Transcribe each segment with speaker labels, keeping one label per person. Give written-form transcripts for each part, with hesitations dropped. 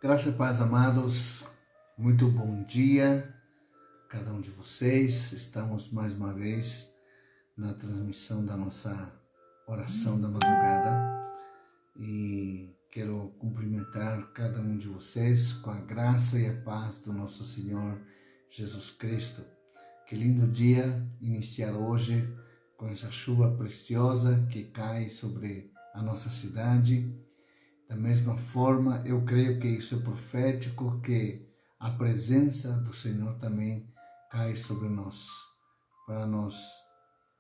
Speaker 1: Graça e paz, amados. Muito bom dia a cada um de vocês. Estamos mais uma vez na transmissão da nossa oração da madrugada e quero cumprimentar cada um de vocês com a graça e a paz do nosso Senhor Jesus Cristo. Que lindo dia iniciar hoje com essa chuva preciosa que cai sobre a nossa cidade. Da mesma forma, eu creio que isso é profético, que a presença do Senhor também cai sobre nós, para nos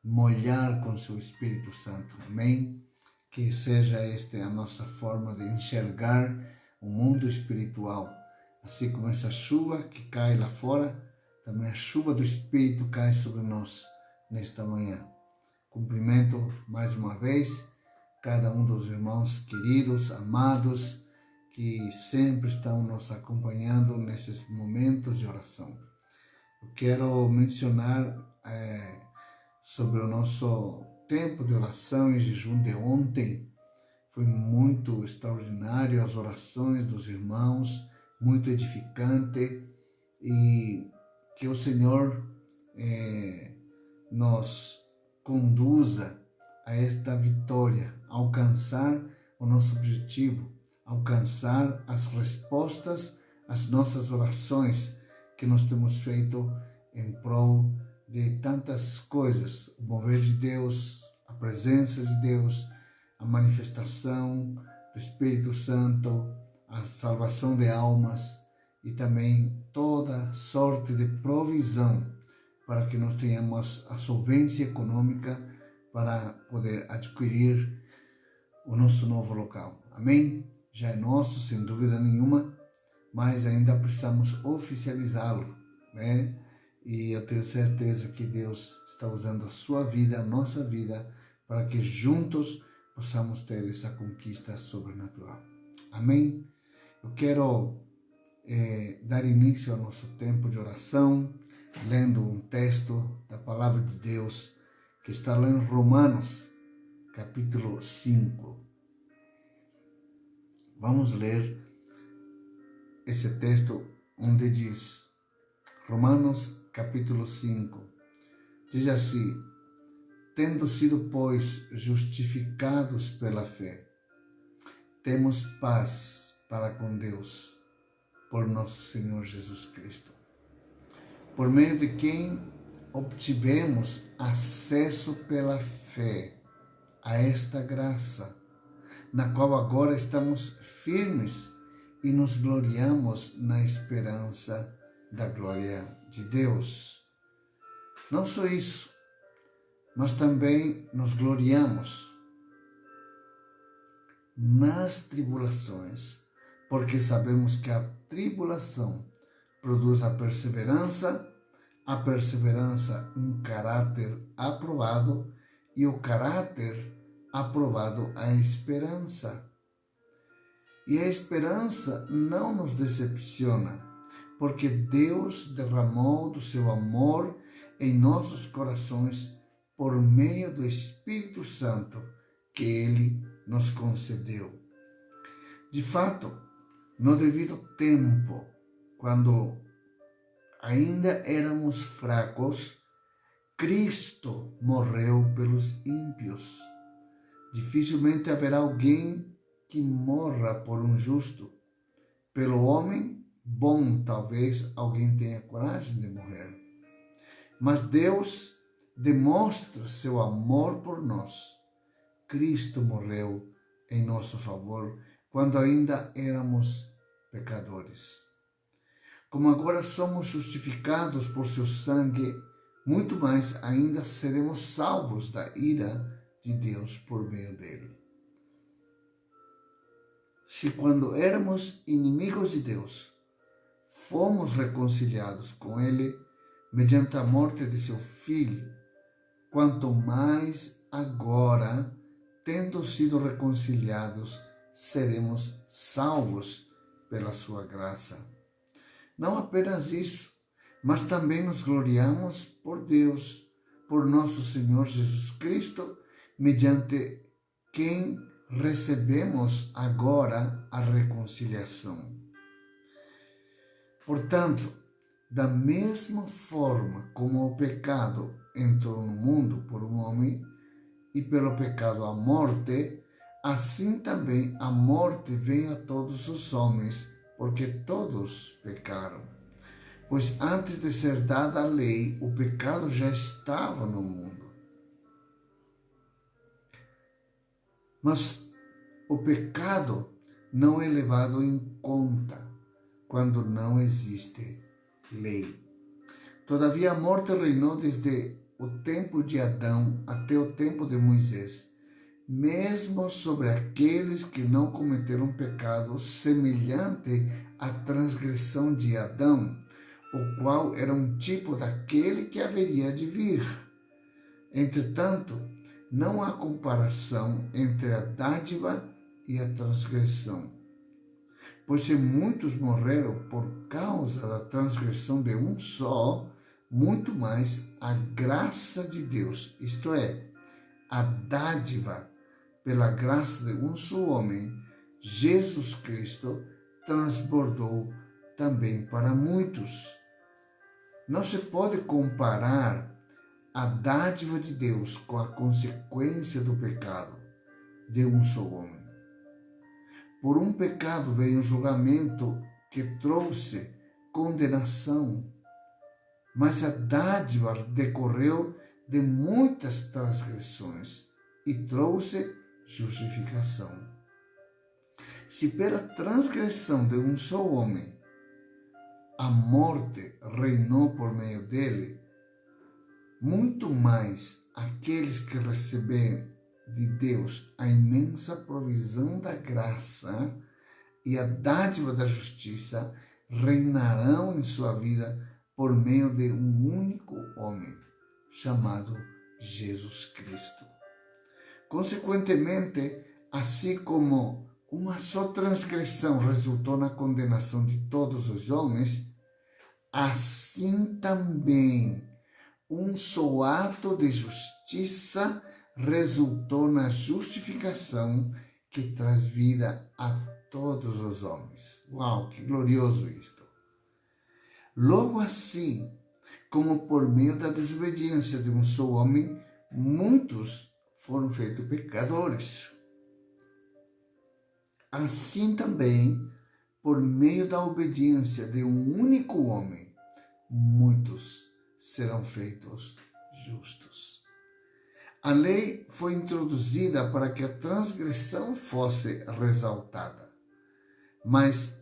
Speaker 1: molhar com seu Espírito Santo. Amém? Que seja esta a nossa forma de enxergar o mundo espiritual. Assim como essa chuva que cai lá fora, também a chuva do Espírito cai sobre nós nesta manhã. Cumprimento mais uma vez cada um dos irmãos queridos, amados, que sempre estão nos acompanhando nesses momentos de oração. Eu quero mencionar sobre o nosso tempo de oração e jejum de ontem. Foi muito extraordinário as orações dos irmãos, muito edificante, e que o Senhor nos conduza a esta vitória, alcançar o nosso objetivo, alcançar as respostas às nossas orações que nós temos feito em prol de tantas coisas, o mover de Deus, a presença de Deus, a manifestação do Espírito Santo, a salvação de almas e também toda sorte de provisão para que nós tenhamos a solvência econômica para poder adquirir o nosso novo local. Amém? Já é nosso, sem dúvida nenhuma, mas ainda precisamos oficializá-lo, né? E eu tenho certeza que Deus está usando a sua vida, a nossa vida, para que juntos possamos ter essa conquista sobrenatural. Amém? Eu quero dar início ao nosso tempo de oração, lendo um texto da Palavra de Deus, que está lá em Romanos, capítulo 5. Vamos ler esse texto onde diz, Romanos, capítulo 5, diz assim: tendo sido, pois, justificados pela fé, temos paz para com Deus, por nosso Senhor Jesus Cristo, por meio de quem obtivemos acesso pela fé a esta graça, na qual agora estamos firmes e nos gloriamos na esperança da glória de Deus. Não só isso, mas também nos gloriamos nas tribulações, porque sabemos que a tribulação produz a perseverança um caráter aprovado, e o caráter aprovado a esperança. E a esperança não nos decepciona, porque Deus derramou do seu amor em nossos corações por meio do Espírito Santo que Ele nos concedeu. De fato, no devido tempo, quando ainda éramos fracos, Cristo morreu pelos ímpios. Dificilmente haverá alguém que morra por um justo. Pelo homem bom, talvez alguém tenha coragem de morrer. Mas Deus demonstra seu amor por nós. Cristo morreu em nosso favor quando ainda éramos pecadores. Como agora somos justificados por seu sangue, muito mais ainda seremos salvos da ira de Deus por meio dele. Se quando éramos inimigos de Deus, fomos reconciliados com ele mediante a morte de seu Filho, quanto mais agora, tendo sido reconciliados, seremos salvos pela sua graça. Não apenas isso, mas também nos gloriamos por Deus, por nosso Senhor Jesus Cristo, mediante quem recebemos agora a reconciliação. Portanto, da mesma forma como o pecado entrou no mundo por um homem, e pelo pecado a morte, assim também a morte vem a todos os homens, porque todos pecaram. Pois antes de ser dada a lei, o pecado já estava no mundo. Mas o pecado não é levado em conta quando não existe lei. Todavia a morte reinou desde o tempo de Adão até o tempo de Moisés, mesmo sobre aqueles que não cometeram pecado semelhante à transgressão de Adão, o qual era um tipo daquele que haveria de vir. Entretanto, não há comparação entre a dádiva e a transgressão. Pois se muitos morreram por causa da transgressão de um só, muito mais a graça de Deus, isto é, a dádiva pela graça de um só homem, Jesus Cristo, transbordou também para muitos. Não se pode comparar a dádiva de Deus com a consequência do pecado de um só homem. Por um pecado veio um julgamento que trouxe condenação, mas a dádiva decorreu de muitas transgressões e trouxe justificação. Se pela transgressão de um só homem a morte reinou por meio dele, muito mais aqueles que recebem de Deus a imensa provisão da graça e a dádiva da justiça reinarão em sua vida por meio de um único homem, chamado Jesus Cristo. Consequentemente, assim como uma só transgressão resultou na condenação de todos os homens, assim também um só ato de justiça resultou na justificação que traz vida a todos os homens. Uau, que glorioso isto! Logo assim, como por meio da desobediência de um só homem, muitos foram feitos pecadores. Assim também, por meio da obediência de um único homem, muitos serão feitos justos. A lei foi introduzida para que a transgressão fosse ressaltada, mas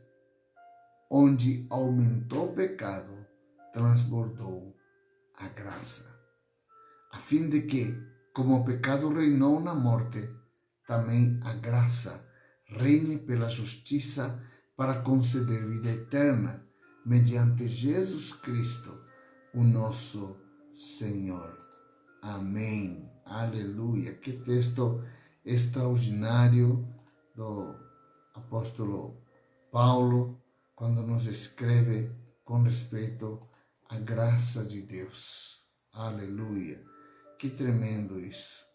Speaker 1: onde aumentou o pecado, transbordou a graça, a fim de que, como o pecado reinou na morte, também a graça reine pela justiça para conceder vida eterna, mediante Jesus Cristo, o nosso Senhor. Amém. Aleluia. Que texto extraordinário do apóstolo Paulo, quando nos escreve com respeito à graça de Deus. Aleluia. Que tremendo isso.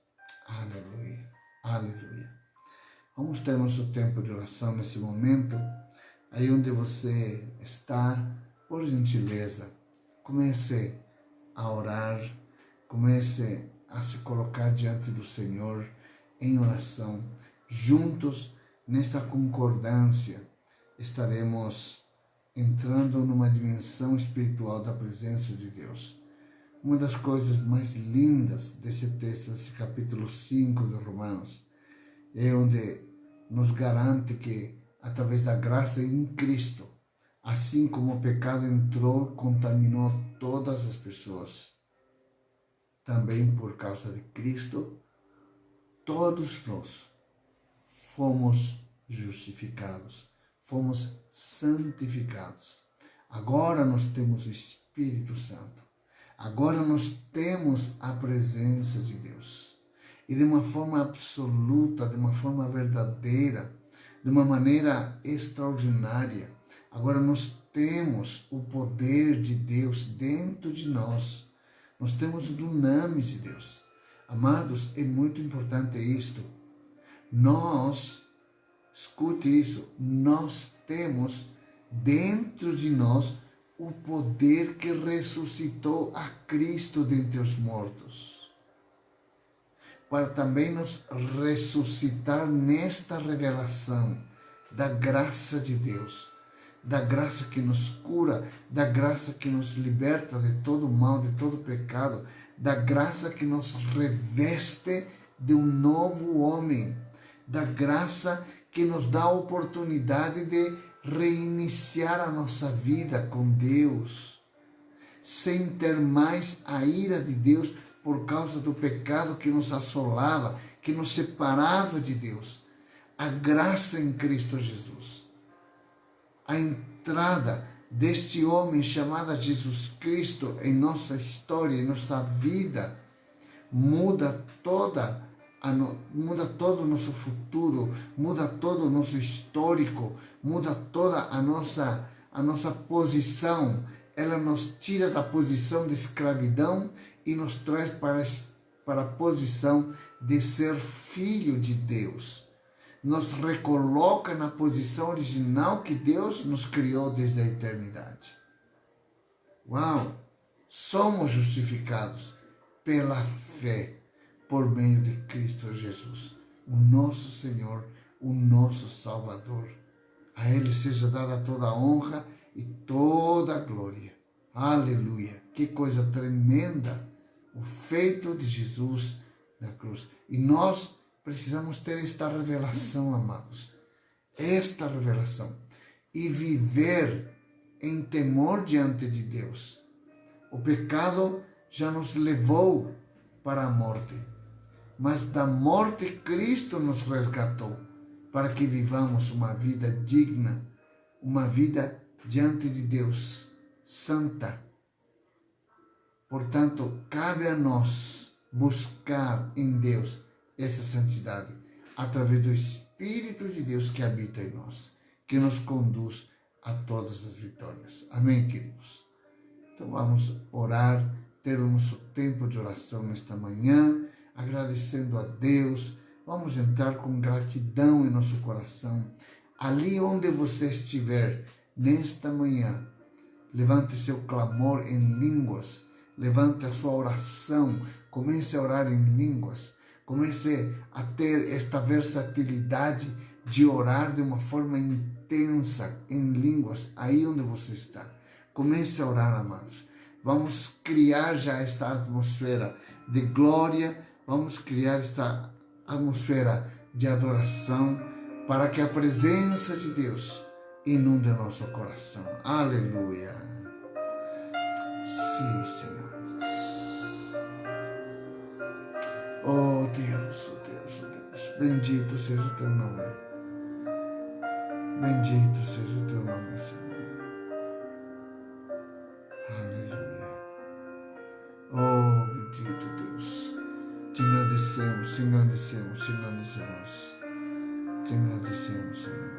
Speaker 1: Aleluia. Aleluia. Vamos ter nosso tempo de oração nesse momento. Aí onde você está, por gentileza, comece a orar, comece a se colocar diante do Senhor em oração. Juntos, nesta concordância, estaremos entrando numa dimensão espiritual da presença de Deus. Uma das coisas mais lindas desse texto, desse capítulo 5 de Romanos, é onde nos garante que, através da graça em Cristo, assim como o pecado entrou, contaminou todas as pessoas, também por causa de Cristo, todos nós fomos justificados, fomos santificados. Agora nós temos o Espírito Santo. Agora nós temos a presença de Deus. E de uma forma absoluta, de uma forma verdadeira, de uma maneira extraordinária. Agora nós temos o poder de Deus dentro de nós. Nós temos o dunamis de Deus. Amados, é muito importante isto. Escute isso, nós temos dentro de nós o poder que ressuscitou a Cristo dentre os mortos, para também nos ressuscitar nesta revelação da graça de Deus, da graça que nos cura, da graça que nos liberta de todo mal, de todo pecado, da graça que nos reveste de um novo homem, da graça que nos dá a oportunidade de reiniciar a nossa vida com Deus, sem ter mais a ira de Deus por causa do pecado que nos assolava, que nos separava de Deus. A graça em Cristo Jesus, a entrada deste homem chamado Jesus Cristo em nossa história, em nossa vida, muda todo o nosso futuro, muda todo o nosso histórico, muda toda a nossa posição. Ela nos tira da posição de escravidão e nos traz para a posição de ser filho de Deus. Nos recoloca na posição original que Deus nos criou desde a eternidade. Uau! Somos justificados pela fé, por meio de Cristo Jesus, o nosso Senhor, o nosso Salvador. A Ele seja dada toda a honra e toda a glória. Aleluia! Que coisa tremenda o feito de Jesus na cruz. E nós precisamos ter esta revelação, amados. Esta revelação. E viver em temor diante de Deus. O pecado já nos levou para a morte. Mas da morte Cristo nos resgatou, para que vivamos uma vida digna, uma vida diante de Deus, santa. Portanto, cabe a nós buscar em Deus essa santidade, através do Espírito de Deus que habita em nós, que nos conduz a todas as vitórias. Amém, queridos? Então vamos orar, ter o nosso tempo de oração nesta manhã, agradecendo a Deus. Vamos entrar com gratidão em nosso coração. Ali onde você estiver, nesta manhã, levante seu clamor em línguas, levante a sua oração, comece a orar em línguas, comece a ter esta versatilidade de orar de uma forma intensa em línguas, aí onde você está. Comece a orar, amados. Vamos criar já esta atmosfera de glória, vamos criar esta atmosfera de adoração, para que a presença de Deus inunde nosso coração. Aleluia. Sim, Senhor. Oh Deus, oh Deus, oh Deus. Bendito seja o teu nome. Bendito seja o teu nome, Senhor. Aleluia. Oh, bendito Deus. Te agradecemos, te agradecemos, te agradecemos. Te agradecemos, Senhor.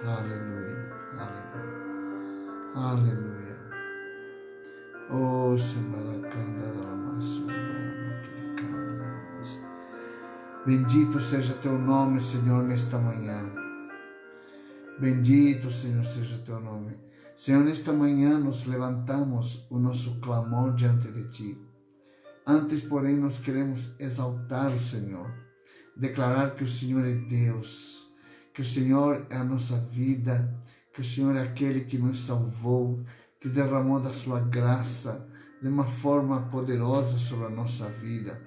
Speaker 1: Aleluia, aleluia, aleluia. Oh, bendito seja teu nome, Senhor, nesta manhã. Bendito, Senhor, seja teu nome. Senhor, nesta manhã nos levantamos o nosso clamor diante de ti. Antes, porém, nós queremos exaltar o Senhor, declarar que o Senhor é Deus, que o Senhor é a nossa vida, que o Senhor é aquele que nos salvou, que derramou da sua graça de uma forma poderosa sobre a nossa vida.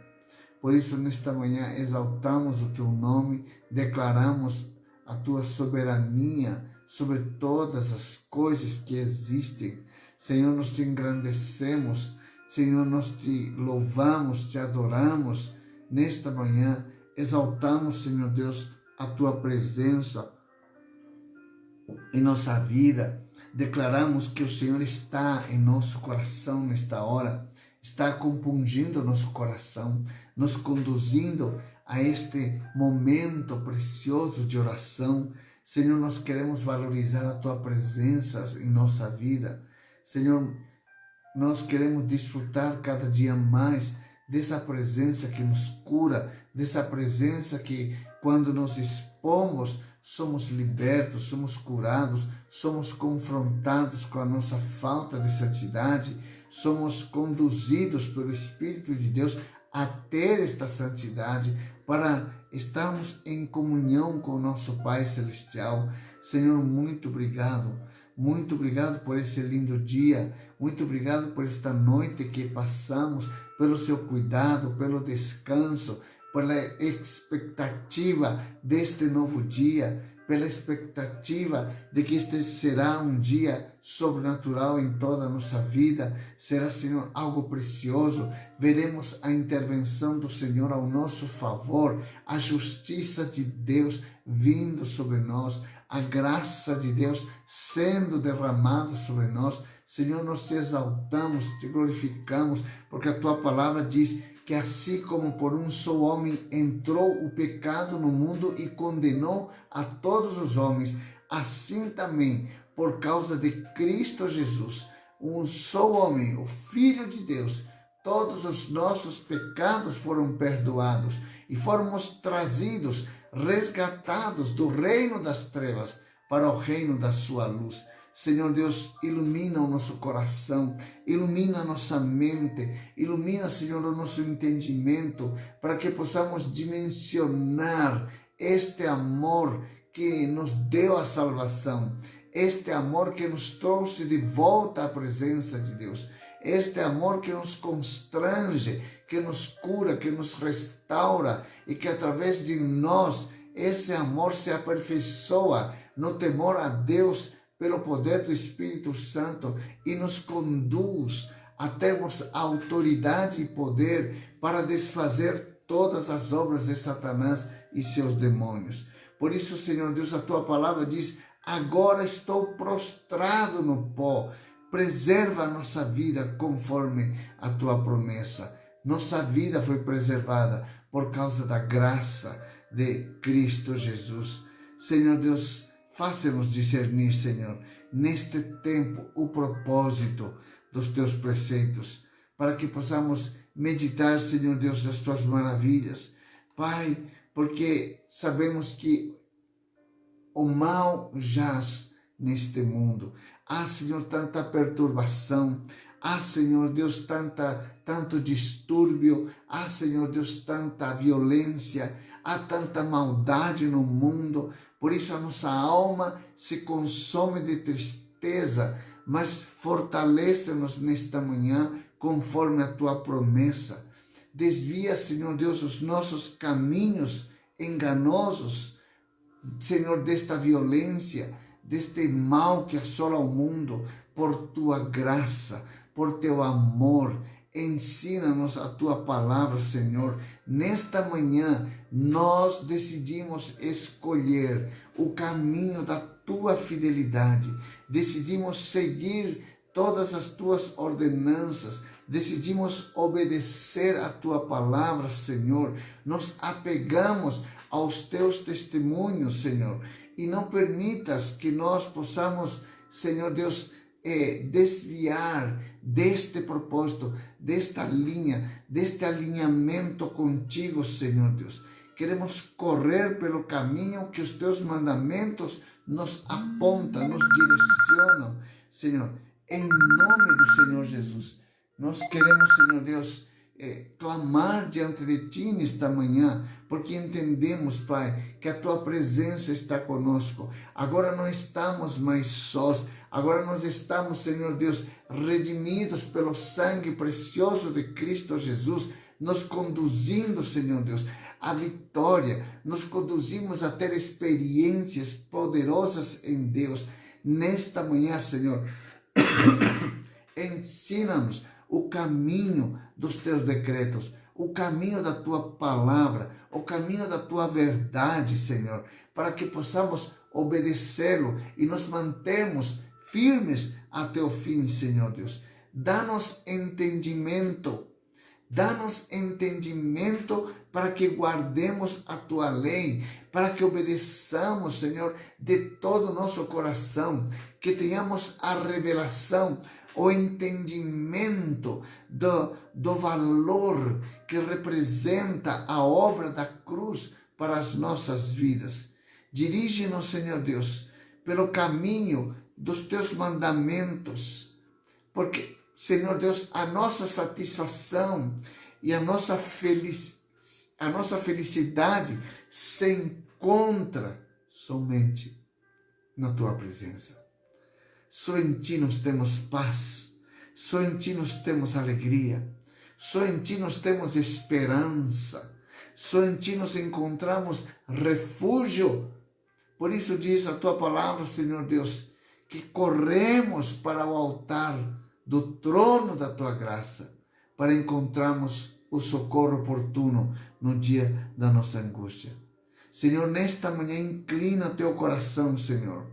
Speaker 1: Por isso, nesta manhã, exaltamos o teu nome, declaramos a tua soberania sobre todas as coisas que existem. Senhor, nós te engrandecemos, Senhor, nós te louvamos, te adoramos nesta manhã, exaltamos, Senhor Deus, a tua presença em nossa vida. Declaramos que o Senhor está em nosso coração nesta hora, está compungindo nosso coração, nos conduzindo a este momento precioso de oração. Senhor, nós queremos valorizar a tua presença em nossa vida. Senhor, nós queremos desfrutar cada dia mais dessa presença que nos cura, dessa presença que, quando nos expomos, somos libertos, somos curados, somos confrontados com a nossa falta de santidade, somos conduzidos pelo Espírito de Deus a ter esta santidade para estarmos em comunhão com o nosso Pai Celestial. Senhor, muito obrigado. Muito obrigado por esse lindo dia. Muito obrigado por esta noite que passamos, pelo seu cuidado, pelo descanso, pela expectativa deste novo dia, pela expectativa de que este será um dia sobrenatural em toda a nossa vida. Será, Senhor, algo precioso. Veremos a intervenção do Senhor ao nosso favor, a justiça de Deus vindo sobre nós, a graça de Deus sendo derramada sobre nós. Senhor, nós te exaltamos, te glorificamos, porque a tua palavra diz que assim como por um só homem entrou o pecado no mundo e condenou a todos os homens, assim também, por causa de Cristo Jesus, um só homem, o Filho de Deus, todos os nossos pecados foram perdoados e fomos trazidos, resgatados do reino das trevas para o reino da sua luz. Senhor Deus, ilumina o nosso coração, ilumina a nossa mente, ilumina, Senhor, o nosso entendimento, para que possamos dimensionar este amor que nos deu a salvação, este amor que nos trouxe de volta à presença de Deus, este amor que nos constrange, que nos cura, que nos restaura e que através de nós esse amor se aperfeiçoa no temor a Deus, pelo poder do Espírito Santo, e nos conduz a termos autoridade e poder para desfazer todas as obras de Satanás e seus demônios. Por isso, Senhor Deus, a tua palavra diz: agora estou prostrado no pó. Preserva a nossa vida conforme a tua promessa. Nossa vida foi preservada por causa da graça de Cristo Jesus. Senhor Deus, faça-nos discernir, Senhor, neste tempo, o propósito dos teus preceitos, para que possamos meditar, Senhor Deus, das tuas maravilhas. Pai, porque sabemos que o mal jaz neste mundo. Há, Senhor, tanta perturbação. Há, Senhor Deus, tanto distúrbio. Há, Senhor Deus, tanta violência. Há tanta maldade no mundo. Por isso a nossa alma se consome de tristeza, mas fortalece-nos nesta manhã conforme a tua promessa. Desvia, Senhor Deus, os nossos caminhos enganosos, Senhor, desta violência, deste mal que assola o mundo, por tua graça, por teu amor. Ensina-nos a tua palavra, Senhor. Nesta manhã, nós decidimos escolher o caminho da tua fidelidade. Decidimos seguir todas as tuas ordenanças. Decidimos obedecer a tua palavra, Senhor. Nos apegamos aos teus testemunhos, Senhor. E não permitas que nós possamos, Senhor Deus, desviar deste propósito, desta linha, deste alinhamento contigo, Senhor Deus. Queremos correr pelo caminho que os teus mandamentos nos apontam, nos direcionam, Senhor. Em nome do Senhor Jesus, nós queremos, Senhor Deus, clamar diante de ti nesta manhã, porque entendemos, Pai, que a tua presença está conosco. Agora não estamos mais sós. Agora nós estamos, Senhor Deus, redimidos pelo sangue precioso de Cristo Jesus, nos conduzindo, Senhor Deus, à vitória. Nos conduzimos a ter experiências poderosas em Deus. Nesta manhã, Senhor, ensina-nos o caminho dos teus decretos, o caminho da tua palavra, o caminho da tua verdade, Senhor, para que possamos obedecê-lo e nos mantermos firmes até o fim, Senhor Deus. Dá-nos entendimento para que guardemos a tua lei, para que obedeçamos, Senhor, de todo o nosso coração, que tenhamos a revelação, o entendimento do valor que representa a obra da cruz para as nossas vidas. Dirige-nos, Senhor Deus, pelo caminho dos teus mandamentos, porque, Senhor Deus, a nossa satisfação e a nossa felicidade se encontra somente na tua presença. Só em ti nós temos paz, só em ti nós temos alegria, só em ti nós temos esperança, só em ti nós encontramos refúgio. Por isso diz a tua palavra, Senhor Deus, que corremos para o altar do trono da tua graça, para encontrarmos o socorro oportuno no dia da nossa angústia. Senhor, nesta manhã inclina o teu coração, Senhor.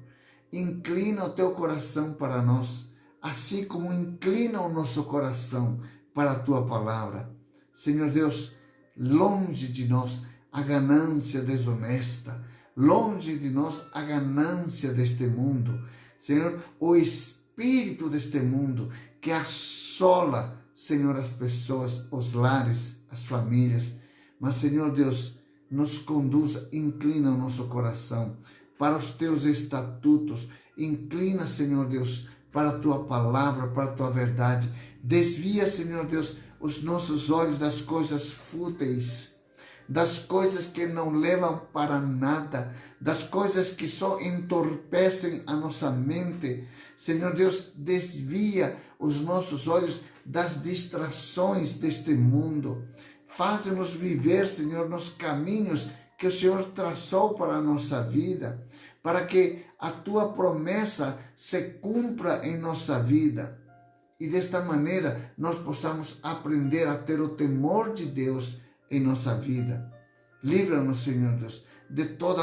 Speaker 1: Inclina o teu coração para nós, assim como inclina o nosso coração para a tua palavra. Senhor Deus, longe de nós a ganância desonesta, longe de nós a ganância deste mundo. Senhor, o espírito deste mundo que assola, Senhor, as pessoas, os lares, as famílias. Mas, Senhor Deus, nos conduza, inclina o nosso coração para os teus estatutos. Inclina, Senhor Deus, para a tua palavra, para a tua verdade. Desvia, Senhor Deus, os nossos olhos das coisas fúteis, das coisas que não levam para nada, das coisas que só entorpecem a nossa mente. Senhor Deus, desvia os nossos olhos das distrações deste mundo. Faz-nos viver, Senhor, nos caminhos que o Senhor traçou para a nossa vida, para que a tua promessa se cumpra em nossa vida. E desta maneira nós possamos aprender a ter o temor de Deus em nossa vida. Livra-nos, Senhor Deus, de toda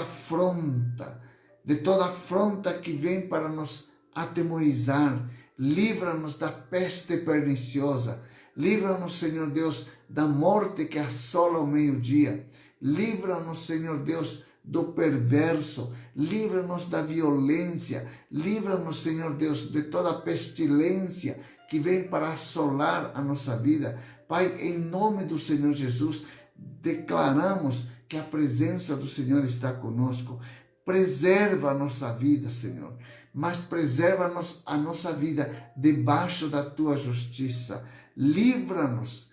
Speaker 1: afronta que vem para nos atemorizar. Livra-nos da peste perniciosa. Livra-nos, Senhor Deus, da morte que assola o meio-dia. Livra-nos, Senhor Deus, do perverso. Livra-nos da violência. Livra-nos, Senhor Deus, de toda pestilência que vem para assolar a nossa vida. Pai, em nome do Senhor Jesus, declaramos que a presença do Senhor está conosco. Preserva a nossa vida, Senhor, mas preserva-nos a nossa vida debaixo da tua justiça. Livra-nos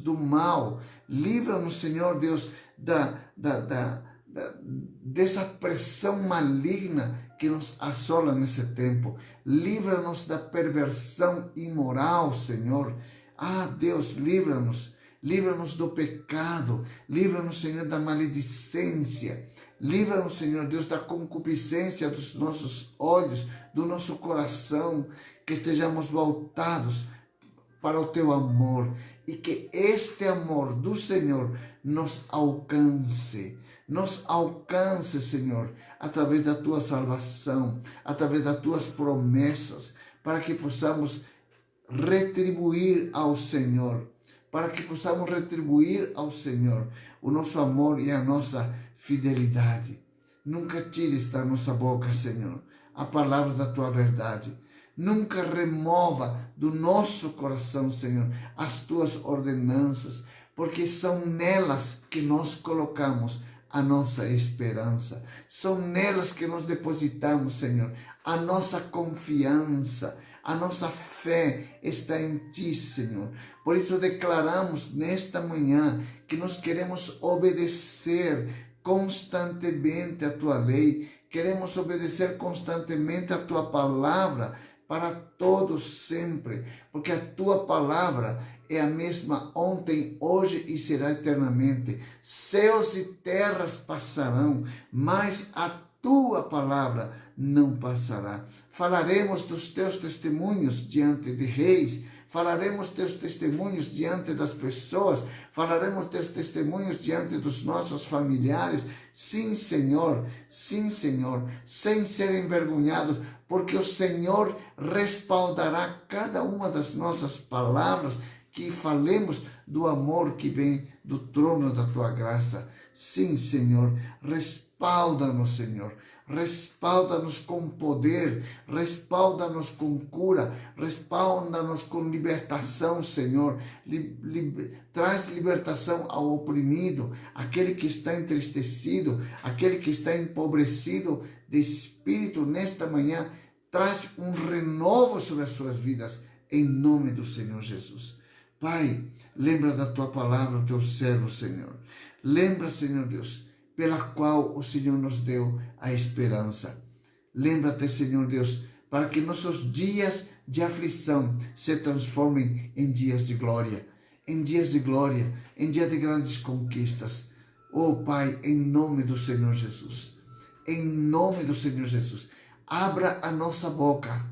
Speaker 1: do mal. Livra-nos, Senhor Deus, dessa pressão maligna que nos assola nesse tempo. Livra-nos da perversão imoral, Senhor. Ah, Deus, livra-nos. Livra-nos do pecado. Livra-nos, Senhor, da maledicência. Livra-nos, Senhor Deus, da concupiscência dos nossos olhos, do nosso coração, que estejamos voltados para o teu amor e que este amor do Senhor nos alcance, Senhor, através da tua salvação, através das tuas promessas, para que possamos retribuir ao Senhor, o nosso amor e a nossa fidelidade. Nunca tires da nossa boca, Senhor, a palavra da tua verdade. Nunca remova do nosso coração, Senhor, as tuas ordenanças, porque são nelas que nós colocamos a nossa esperança. São nelas que nós depositamos, Senhor, a nossa confiança. A nossa fé está em ti, Senhor. Por isso declaramos nesta manhã que nós queremos obedecer constantemente a tua lei, queremos obedecer constantemente a tua palavra para todos sempre, porque a tua palavra é a mesma ontem, hoje e será eternamente. Céus e terras passarão, mas a tua palavra não passará. Falaremos dos teus testemunhos diante de reis, falaremos teus testemunhos diante das pessoas, falaremos teus testemunhos diante dos nossos familiares. Sim, Senhor, sem ser envergonhados, porque o Senhor respaldará cada uma das nossas palavras, que falemos do amor que vem do trono da tua graça. Sim, Senhor, respalda-nos, Senhor. respalda-nos com poder, respalda-nos com cura, respalda-nos com libertação, Senhor. Traz libertação ao oprimido, aquele que está entristecido, aquele que está empobrecido de espírito nesta manhã. Traz um renovo sobre as suas vidas, em nome do Senhor Jesus. Pai, lembra da tua palavra, o teu servo, Senhor. Lembra, Senhor Deus, pela qual o Senhor nos deu a esperança. Lembra-te, Senhor Deus, para que nossos dias de aflição se transformem em dias de glória, em dias de glória, em dias de grandes conquistas. Oh, Pai, em nome do Senhor Jesus, em nome do Senhor Jesus, abra a nossa boca,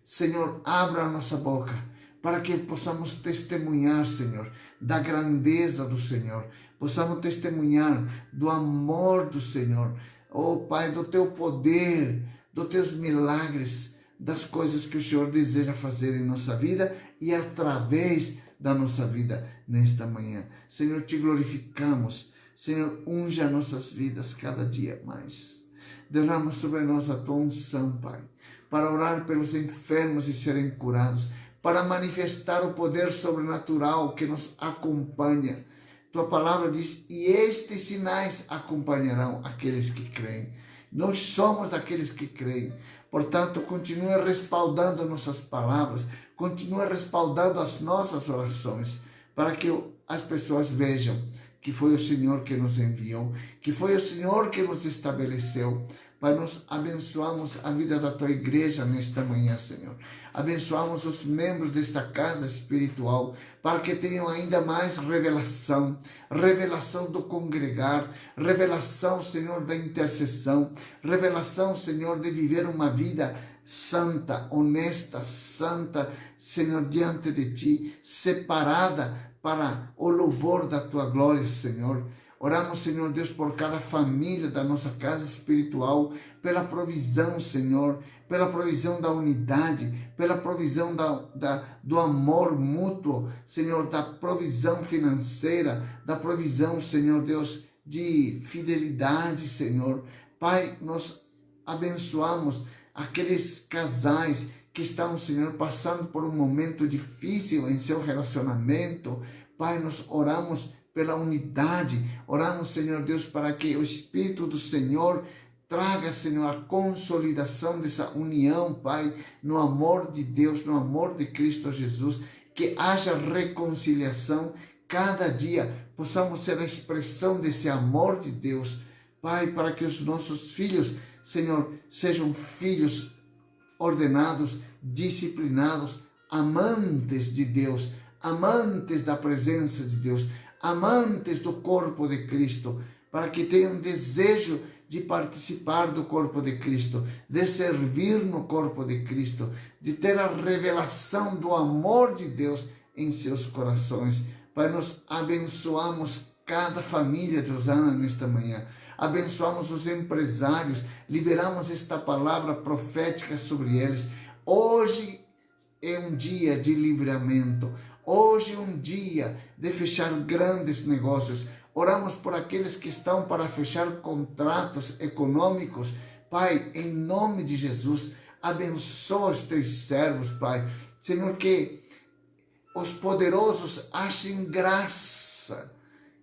Speaker 1: Senhor, abra a nossa boca, para que possamos testemunhar, Senhor, da grandeza do Senhor, possamos testemunhar do amor do Senhor, oh Pai, do teu poder, dos teus milagres, das coisas que o Senhor deseja fazer em nossa vida e através da nossa vida nesta manhã. Senhor, te glorificamos, Senhor, unja nossas vidas cada dia mais. Derrama sobre nós a tua unção, Pai, para orar pelos enfermos e serem curados, para manifestar o poder sobrenatural que nos acompanha. Tua palavra diz, e estes sinais acompanharão aqueles que creem. Nós somos daqueles que creem. Portanto, continue respaldando nossas palavras, continue respaldando as nossas orações, para que as pessoas vejam que foi o Senhor que nos enviou, que foi o Senhor que nos estabeleceu. Pai, nós abençoamos a vida da tua igreja nesta manhã, Senhor. Abençoamos os membros desta casa espiritual, para que tenham ainda mais revelação, revelação do congregar, revelação, Senhor, da intercessão, revelação, Senhor, de viver uma vida santa, honesta, santa, Senhor, diante de ti, separada para o louvor da tua glória, Senhor. Oramos, Senhor Deus, por cada família da nossa casa espiritual, pela provisão, Senhor, pela provisão da unidade, pela provisão do amor mútuo, Senhor, da provisão financeira, da provisão, Senhor Deus, de fidelidade, Senhor. Pai, nós abençoamos aqueles casais que estão, Senhor, passando por um momento difícil em seu relacionamento. Pai, nós oramos pela unidade, oramos, Senhor Deus, para que o Espírito do Senhor traga, Senhor, a consolidação dessa união, Pai, no amor de Deus, no amor de Cristo Jesus, que haja reconciliação cada dia, possamos ser a expressão desse amor de Deus, Pai, para que os nossos filhos, Senhor, sejam filhos ordenados, disciplinados, amantes de Deus, amantes da presença de Deus, amantes do corpo de Cristo, para que tenham desejo de participar do corpo de Cristo, de servir no corpo de Cristo, de ter a revelação do amor de Deus em seus corações. Pai, nós abençoamos cada família de Osana nesta manhã, abençoamos os empresários, liberamos esta palavra profética sobre eles. Hoje é um dia de livramento, hoje é um dia de fechar grandes negócios. Oramos por aqueles que estão para fechar contratos econômicos. Pai, em nome de Jesus, abençoa os teus servos, Pai. Senhor, que os poderosos achem graça,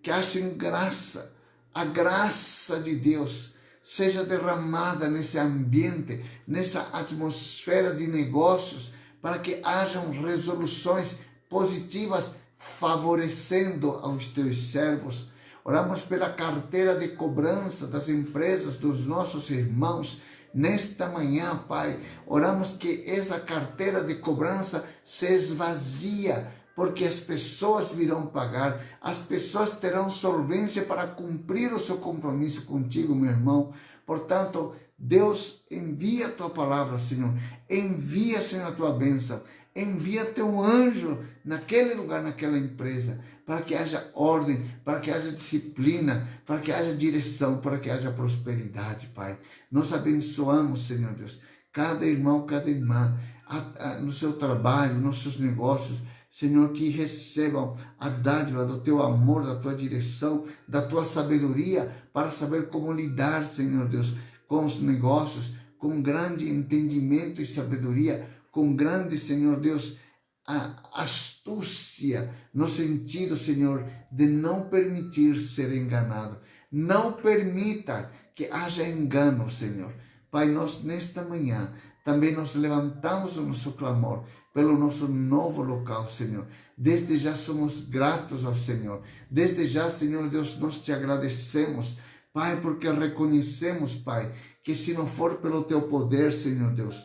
Speaker 1: que achem graça, a graça de Deus seja derramada nesse ambiente, nessa atmosfera de negócios, para que hajam resoluções positivas favorecendo aos teus servos. Oramos pela carteira de cobrança das empresas dos nossos irmãos. Nesta manhã, Pai, oramos que essa carteira de cobrança se esvazia, porque as pessoas virão pagar, as pessoas terão solvência para cumprir o seu compromisso contigo, meu irmão. Portanto, Deus, envia a tua palavra, Senhor, envia, Senhor, a tua bênção, envia teu anjo naquele lugar, naquela empresa, para que haja ordem, para que haja disciplina, para que haja direção, para que haja prosperidade, Pai. Nós abençoamos, Senhor Deus, cada irmão, cada irmã, no seu trabalho, nos seus negócios, Senhor, que recebam a dádiva do teu amor, da tua direção, da tua sabedoria, para saber como lidar, Senhor Deus, com os negócios, com grande entendimento e sabedoria, com grande, Senhor Deus, astúcia, no sentido, Senhor, de não permitir ser enganado. Não permita que haja engano, Senhor. Pai, nós nesta manhã também nós levantamos o nosso clamor pelo nosso novo local, Senhor. Desde já somos gratos ao Senhor. Desde já, Senhor Deus, nós te agradecemos, Pai, porque reconhecemos, Pai, que se não for pelo teu poder, Senhor Deus,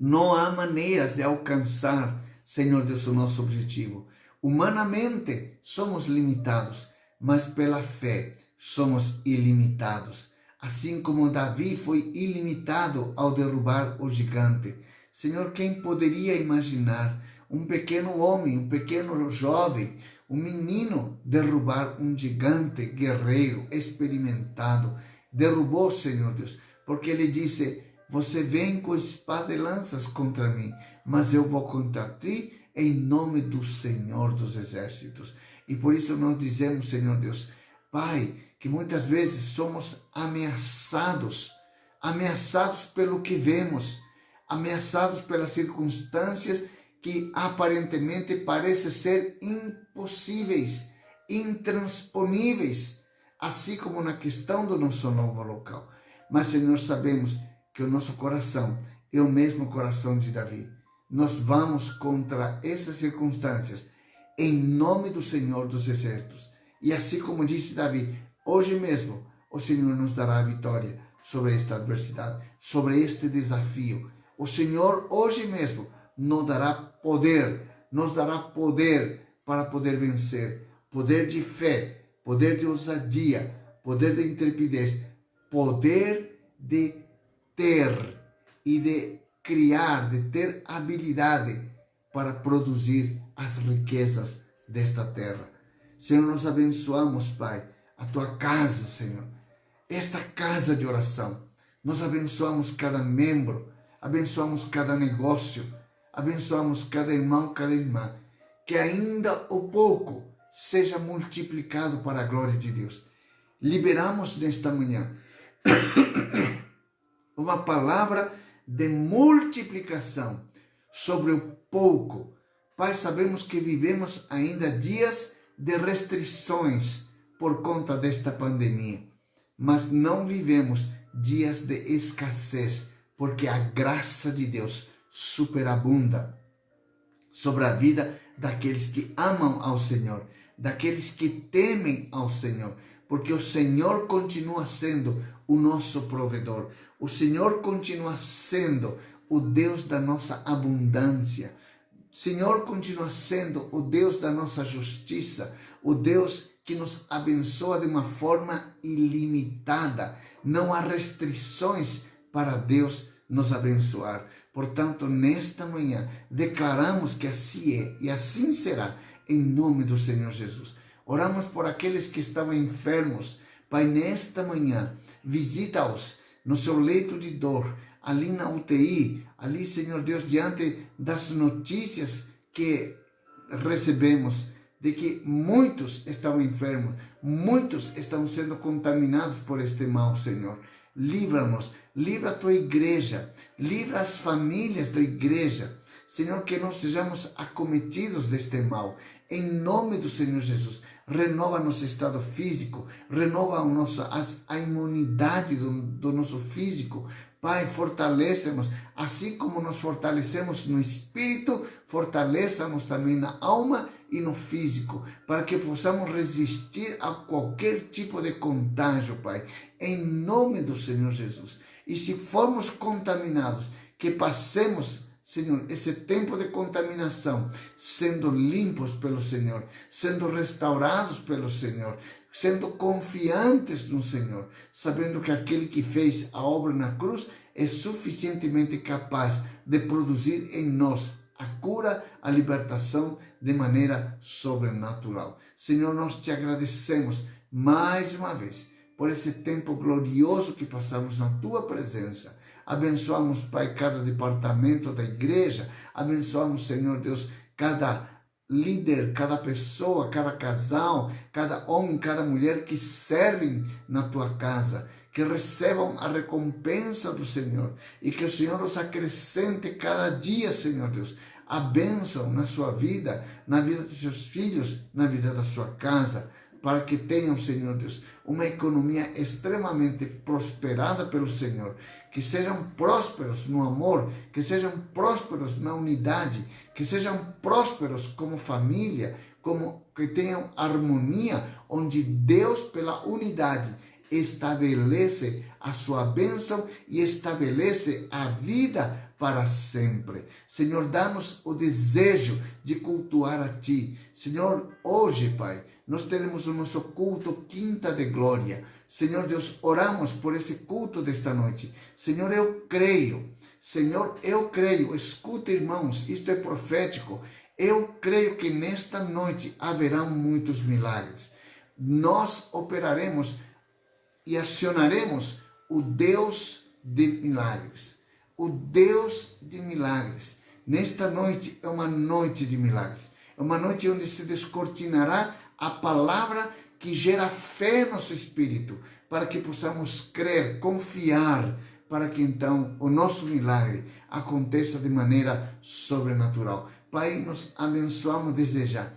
Speaker 1: não há maneiras de alcançar, Senhor Deus, o nosso objetivo. Humanamente somos limitados, mas pela fé somos ilimitados. Assim como Davi foi ilimitado ao derrubar o gigante. Senhor, quem poderia imaginar um pequeno homem, um pequeno jovem, um menino derrubar um gigante guerreiro, experimentado? Derrubou, Senhor Deus, porque ele disse: você vem com espada e lanças contra mim, mas eu vou contra ti em nome do Senhor dos Exércitos. E por isso nós dizemos, Senhor Deus, Pai, que muitas vezes somos ameaçados pelo que vemos, ameaçados pelas circunstâncias que aparentemente parecem ser impossíveis, intransponíveis, assim como na questão do nosso novo local. Mas, Senhor, sabemos que o nosso coração é o mesmo coração de Davi. Nós vamos contra essas circunstâncias em nome do Senhor dos Exércitos. E assim como disse Davi, hoje mesmo o Senhor nos dará a vitória sobre esta adversidade, sobre este desafio. O Senhor hoje mesmo nos dará poder para poder vencer. Poder de fé, poder de ousadia, poder de intrepidez, poder de ter e de criar, de ter habilidade para produzir as riquezas desta terra. Senhor, nós abençoamos, Pai, a tua casa, Senhor, esta casa de oração. Nós abençoamos cada membro, abençoamos cada negócio, abençoamos cada irmão, cada irmã, que ainda o pouco seja multiplicado para a glória de Deus. Liberamos nesta manhã uma palavra de multiplicação sobre o pouco. Pai, sabemos que vivemos ainda dias de restrições por conta desta pandemia, mas não vivemos dias de escassez, porque a graça de Deus superabunda sobre a vida daqueles que amam ao Senhor, daqueles que temem ao Senhor, porque o Senhor continua sendo o nosso provedor. O Senhor continua sendo o Deus da nossa abundância. O Senhor continua sendo o Deus da nossa justiça, o Deus que nos abençoa de uma forma ilimitada. Não há restrições para Deus nos abençoar. Portanto, nesta manhã, declaramos que assim é e assim será, em nome do Senhor Jesus. Oramos por aqueles que estavam enfermos. Pai, nesta manhã, visita-os no seu leito de dor, ali na UTI, ali, Senhor Deus, diante das notícias que recebemos, de que muitos estão enfermos, muitos estão sendo contaminados por este mal, Senhor. Livra-nos, livra a tua igreja, livra as famílias da igreja, Senhor, que não sejamos acometidos deste mal, em nome do Senhor Jesus. Renova nosso estado físico, renova a imunidade do nosso físico. Pai, fortalece-nos, assim como nos fortalecemos no espírito, fortaleça-nos também na alma e no físico, para que possamos resistir a qualquer tipo de contágio, Pai, em nome do Senhor Jesus. E se formos contaminados, que passemos, Senhor, esse tempo de contaminação, sendo limpos pelo Senhor, sendo restaurados pelo Senhor, sendo confiantes no Senhor, sabendo que aquele que fez a obra na cruz é suficientemente capaz de produzir em nós a cura, a libertação de maneira sobrenatural. Senhor, nós te agradecemos mais uma vez por esse tempo glorioso que passamos na tua presença. Abençoamos, Pai, cada departamento da igreja. Abençoamos, Senhor Deus, cada líder, cada pessoa, cada casal, cada homem, cada mulher que servem na tua casa. que recebam a recompensa do Senhor e que o Senhor os acrescente cada dia, Senhor Deus, a bênção na sua vida, na vida dos seus filhos, na vida da sua casa, para que tenham, Senhor Deus, uma economia extremamente prosperada pelo Senhor, que sejam prósperos no amor, que sejam prósperos na unidade, que sejam prósperos como família, como que tenham harmonia, onde Deus, pela unidade, estabelece a sua bênção e estabelece a vida para sempre. Senhor, dá-nos o desejo de cultuar a Ti. Senhor, hoje, Pai, nós teremos o nosso culto Quinta de Glória. Senhor Deus, oramos por esse culto desta noite. Senhor, eu creio. Senhor, eu creio. Escuta, irmãos, isto é profético. Eu creio que nesta noite haverão muitos milagres. Nós operaremos e acionaremos o Deus de milagres. O Deus de milagres. Nesta noite é uma noite de milagres. É uma noite onde se descortinará a palavra que gera fé no nosso espírito, para que possamos crer, confiar, para que então o nosso milagre aconteça de maneira sobrenatural. Pai, nós abençoamos desde já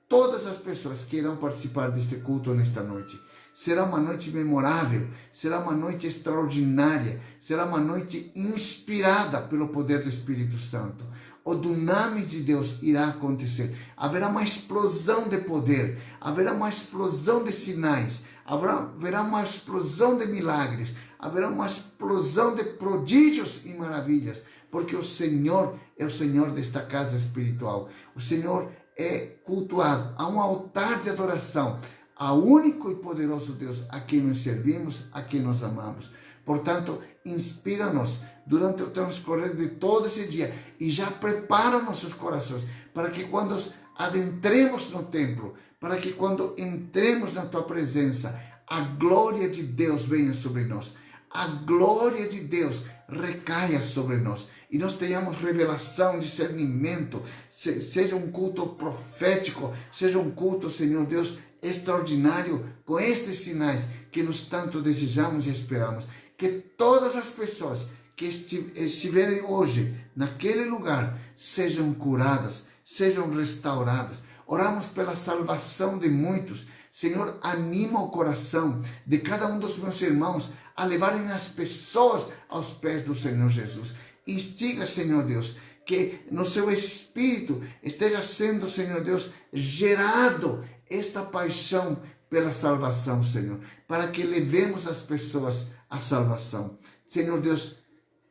Speaker 1: todas as pessoas que irão participar deste culto nesta noite. Será uma noite memorável, será uma noite extraordinária, será uma noite inspirada pelo poder do Espírito Santo. O dunamis de Deus irá acontecer. Haverá uma explosão de poder, haverá uma explosão de sinais, haverá uma explosão de milagres, haverá uma explosão de prodígios e maravilhas, porque o Senhor é o Senhor desta casa espiritual. O Senhor é cultuado. Há um altar de adoração ao único e poderoso Deus a quem nós servimos, a quem nós amamos. Portanto, inspira-nos durante o transcorrer de todo esse dia e já prepara nossos corações para que quando adentremos no templo, para que quando entremos na Tua presença, a glória de Deus venha sobre nós. A glória de Deus recaia sobre nós e nós tenhamos revelação, discernimento, seja um culto profético, seja um culto, Senhor Deus, extraordinário, com estes sinais que nós tanto desejamos e esperamos. Que todas as pessoas que estiverem hoje naquele lugar sejam curadas, sejam restauradas. Oramos pela salvação de muitos. Senhor, anima o coração de cada um dos meus irmãos a levarem as pessoas aos pés do Senhor Jesus. Instiga, Senhor Deus, que no seu espírito esteja sendo, Senhor Deus, gerado esta paixão pela salvação, Senhor, para que levemos as pessoas à salvação. Senhor Deus,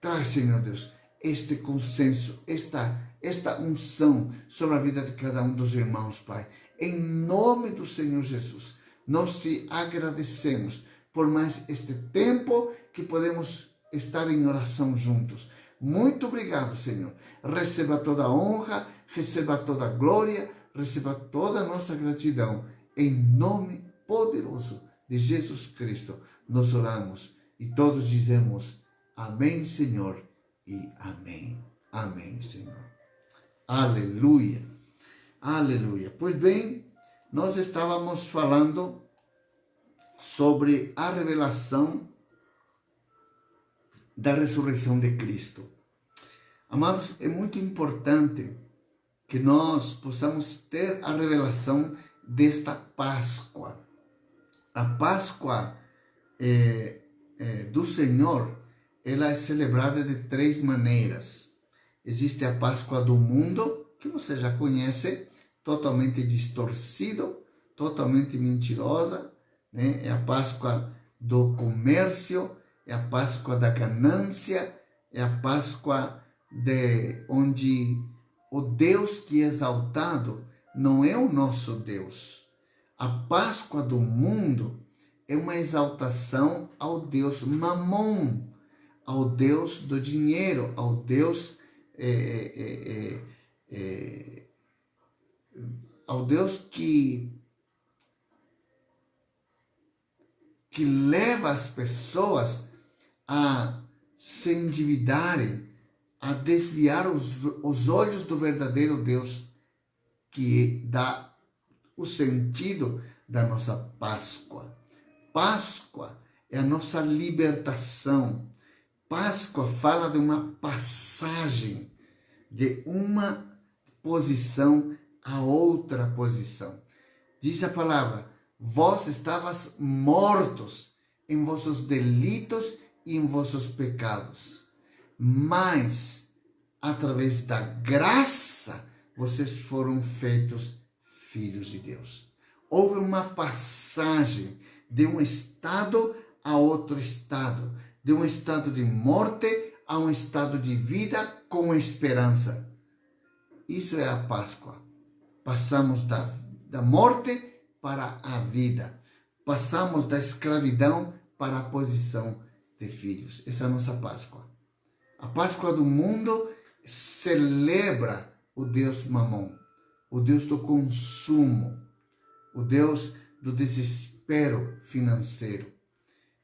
Speaker 1: traz, Senhor Deus, este consenso, esta unção sobre a vida de cada um dos irmãos, Pai. Em nome do Senhor Jesus, nós te agradecemos por mais este tempo que podemos estar em oração juntos. Muito obrigado, Senhor. Receba toda a honra, receba toda a glória, receba toda a nossa gratidão. Em nome poderoso de Jesus Cristo, nós oramos e todos dizemos amém, Senhor, e amém. Amém, Senhor. Aleluia. Aleluia. Pois bem, nós estávamos falando sobre a revelação da ressurreição de Cristo. Amados, é muito importante que nós possamos ter a revelação desta Páscoa. A Páscoa do Senhor, ela é celebrada de 3 maneiras. Existe a Páscoa do mundo, que você já conhece, totalmente distorcido, totalmente mentirosa, né? É a Páscoa do comércio, é a Páscoa da ganância, é a Páscoa onde o Deus que é exaltado não é o nosso Deus. A Páscoa do mundo é uma exaltação ao Deus Mamon, ao Deus do dinheiro, ao Deus ao Deus que leva as pessoas a se endividarem, a desviar os olhos do verdadeiro Deus, que dá o sentido da nossa Páscoa. Páscoa é a nossa libertação. Páscoa fala de uma passagem de uma posição a outra posição. Diz a palavra: vós estavas mortos em vossos delitos e em vossos pecados, mas através da graça vocês foram feitos filhos de Deus. Houve uma passagem de um estado a outro estado, de um estado de morte a um estado de vida com esperança. Isso é a Páscoa. Passamos da morte para a vida. Passamos da escravidão para a posição de filhos. Essa é a nossa Páscoa. A Páscoa do mundo celebra o Deus Mamon, o Deus do consumo, o Deus do desespero financeiro.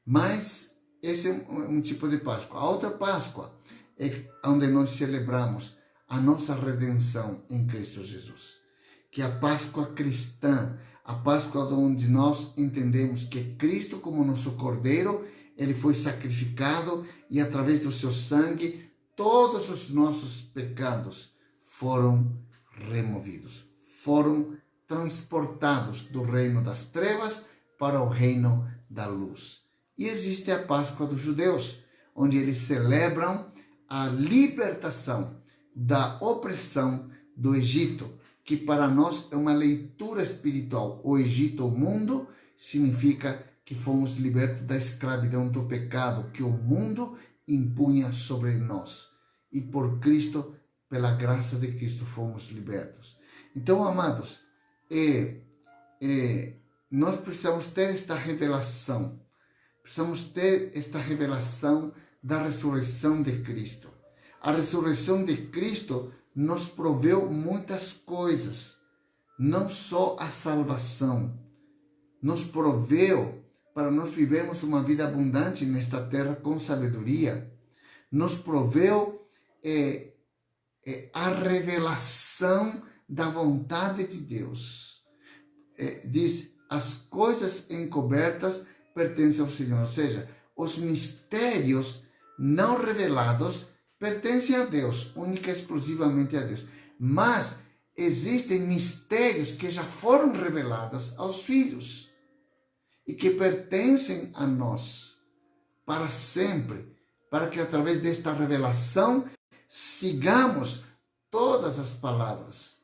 Speaker 1: Mas esse é um tipo de Páscoa. A outra Páscoa é onde nós celebramos a nossa redenção em Cristo Jesus, que é a Páscoa cristã, a Páscoa onde nós entendemos que Cristo, como nosso Cordeiro, ele foi sacrificado e através do seu sangue todos os nossos pecados foram removidos, foram transportados do reino das trevas para o reino da luz. E existe a Páscoa dos judeus, onde eles celebram a libertação da opressão do Egito, que para nós é uma leitura espiritual. O Egito, o mundo, significa que fomos libertos da escravidão do pecado que o mundo impunha sobre nós. E por Cristo, pela graça de Cristo, fomos libertos. Então, amados, nós precisamos ter esta revelação. Precisamos ter esta revelação da ressurreição de Cristo. A ressurreição de Cristo nos proveu muitas coisas, não só a salvação. Nos proveu para nós vivermos uma vida abundante nesta terra com sabedoria. Nos proveu a revelação da vontade de Deus. Diz, as coisas encobertas pertencem ao Senhor, ou seja, os mistérios não revelados pertencem a Deus, única e exclusivamente a Deus. Mas existem mistérios que já foram revelados aos filhos e que pertencem a nós para sempre, para que através desta revelação sigamos todas as palavras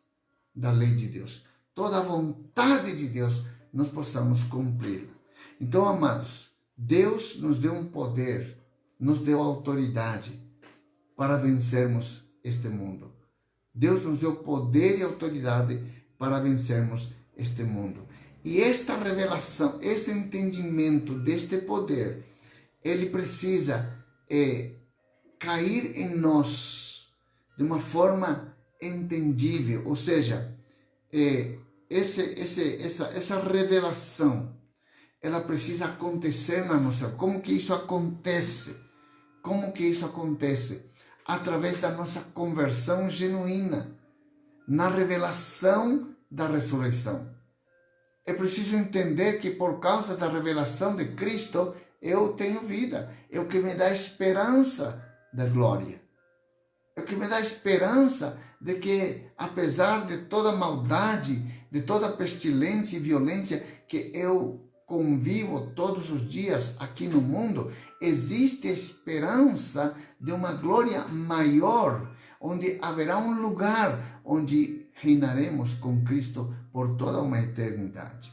Speaker 1: da lei de Deus, toda a vontade de Deus, nós possamos cumpri-la. Então, amados, Deus nos deu um poder, nos deu autoridade para vencermos este mundo. Deus nos deu poder e autoridade para vencermos este mundo. E esta revelação, este entendimento deste poder, ele precisa cair em nós de uma forma entendível, ou seja, essa revelação, ela precisa acontecer na nossa vida. Como que isso acontece? Como que isso acontece? Através da nossa conversão genuína, na revelação da ressurreição. É preciso entender que por causa da revelação de Cristo, eu tenho vida. É o que me dá esperança da glória. É o que me dá esperança de que, apesar de toda a maldade, de toda a pestilência e violência que eu convivo todos os dias aqui no mundo, existe esperança de uma glória maior, onde haverá um lugar onde reinaremos com Cristo por toda uma eternidade.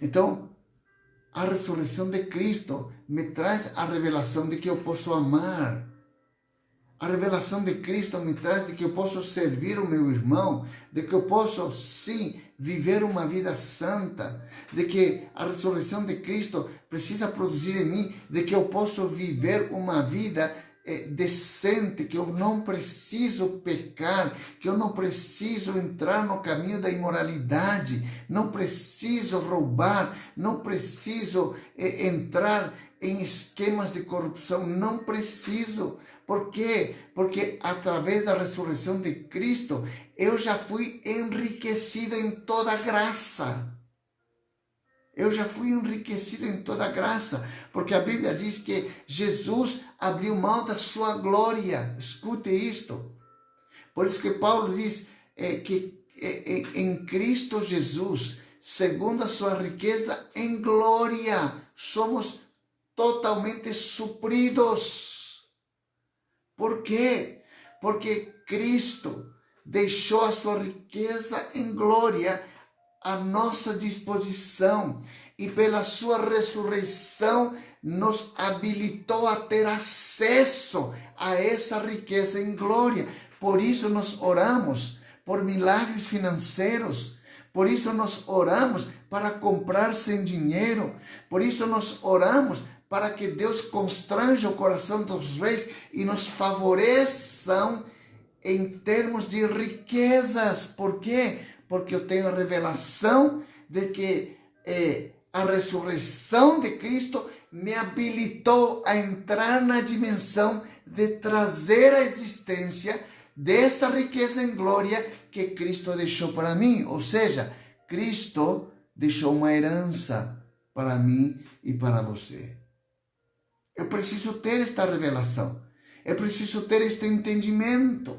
Speaker 1: Então, a ressurreição de Cristo me traz a revelação de que eu posso amar. A revelação de Cristo me traz de que eu posso servir o meu irmão, de que eu posso, sim, viver uma vida santa, de que a ressurreição de Cristo precisa produzir em mim, de que eu posso viver uma vida decente, que eu não preciso pecar, que eu não preciso entrar no caminho da imoralidade, não preciso roubar, não preciso entrar em esquemas de corrupção, não preciso. Por quê? Porque através da ressurreição de Cristo, eu já fui enriquecido em toda graça. Eu já fui enriquecido em toda graça, porque a Bíblia diz que Jesus abriu mão da sua glória. Escute isto. Por isso que Paulo diz que em Cristo Jesus, segundo a sua riqueza em glória, somos totalmente supridos. Por quê? Porque Cristo deixou a sua riqueza em glória à nossa disposição e pela sua ressurreição nos habilitou a ter acesso a essa riqueza em glória. Por isso nós oramos por milagres financeiros. Por isso nós oramos para comprar sem dinheiro. Por isso nós oramos para que Deus constranja o coração dos reis e nos favoreçam em termos de riquezas. Por quê? Porque eu tenho a revelação de que a ressurreição de Cristo me habilitou a entrar na dimensão de trazer à existência dessa riqueza em glória que Cristo deixou para mim. Ou seja, Cristo deixou uma herança para mim e para você. Eu preciso ter esta revelação. Eu preciso ter este entendimento.